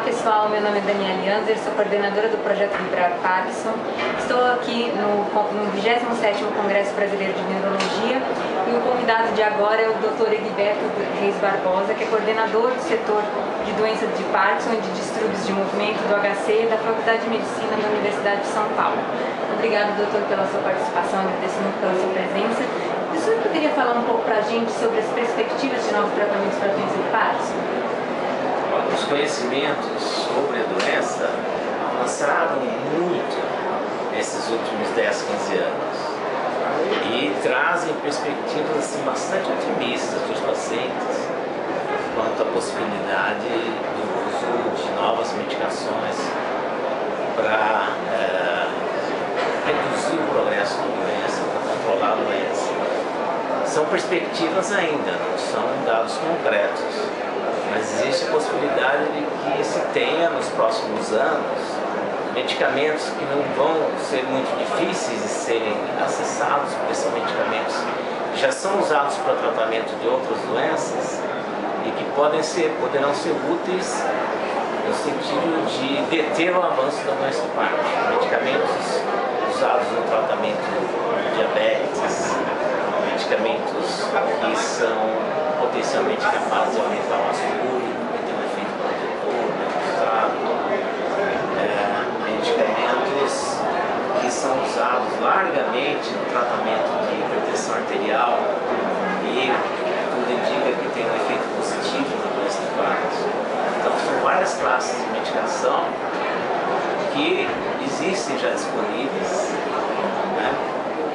pessoal, meu nome é Daniela Janzer, sou coordenadora do projeto Livrar Parkinson. Estou aqui no 27º Congresso Brasileiro de Neurologia e o convidado de agora é o Dr. Egberto Reis Barbosa, que é coordenador do setor de doenças de Parkinson e de distúrbios de movimento do HC da Faculdade de Medicina da Universidade de São Paulo. Obrigado, doutor, pela sua participação, agradeço muito pela sua presença. O senhor poderia falar um pouco para a gente sobre as perspectivas de novos tratamentos para a doença de Parkinson? Os conhecimentos sobre a doença avançaram muito nesses últimos 10, 15 anos e trazem perspectivas assim, bastante otimistas dos pacientes quanto à possibilidade do uso de novas medicações para reduzir o progresso da doença, para controlar a doença. São perspectivas ainda, não são dados concretos. Mas existe a possibilidade de que se tenha nos próximos anos medicamentos que não vão ser muito difíceis de serem acessados, porque são medicamentos que já são usados para tratamento de outras doenças e que poderão ser úteis no sentido de deter o avanço da doença do Parkinson. Medicamentos usados no tratamento de diabetes, medicamentos que são potencialmente capazes de aumentar o ácido úrico, que tem um efeito protetor, medicamentos que são usados largamente no tratamento de hipertensão arterial e tudo indica que tem um efeito positivo na doença do Parkinson. Então são várias classes de medicação que existem já disponíveis, né?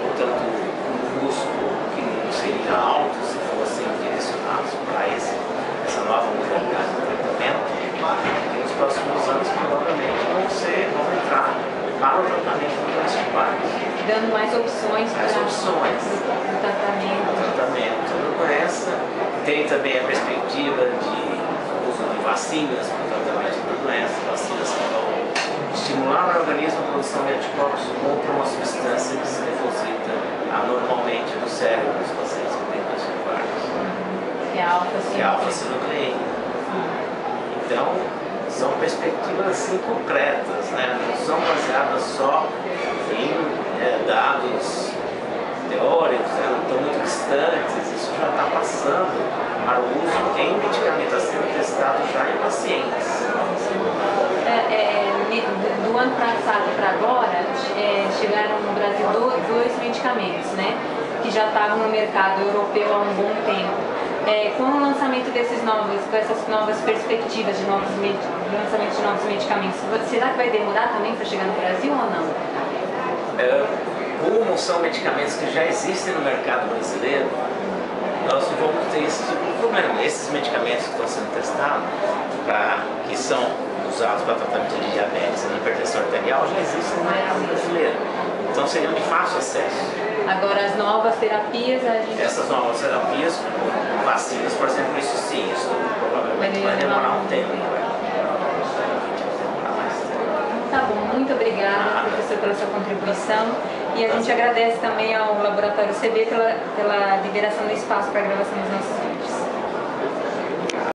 Portanto, um custo que não seria alto se fossem direcionados para essa nova modalidade de tratamento, que nos próximos anos provavelmente vão entrar para o tratamento do doença de Parkinson. Dando mais opções para o tratamento da doença. Tem também a perspectiva de uso de vacinas para o tratamento da doença, vacinas que vão estimular no organismo a produção de anticorpos contra uma substância que se deposita anormalmente no cérebro dos pacientes que têm doença de Parkinson. Que é a alfa-sinucleína. Então, são perspectivas assim concretas, né? Não são baseadas só em dados teóricos, né? Não estão muito distantes, isso já está passando para o uso em medicamentos, está sendo testado já em pacientes. Do ano passado para agora, chegaram no Brasil dois medicamentos, né? Que já estavam no mercado europeu há um bom tempo. Com o lançamento com essas novas perspectivas de lançamento de novos medicamentos, será que vai demorar também para chegar no Brasil ou não? Como são medicamentos que já existem no mercado brasileiro, nós vamos ter esse tipo de problema. Esses medicamentos que estão sendo testados, que são usados para tratamento de diabetes e hipertensão arterial, já existem no mercado brasileiro. Então seriam de fácil acesso. Agora as novas terapias, Essas novas terapias, vacinas, por exemplo, isso sim, isso provavelmente vai demorar um tempo. Tá bom, muito obrigada, professor, pela sua contribuição. E a gente agradece também ao Laboratório CB pela liberação do espaço para a gravação dos nossos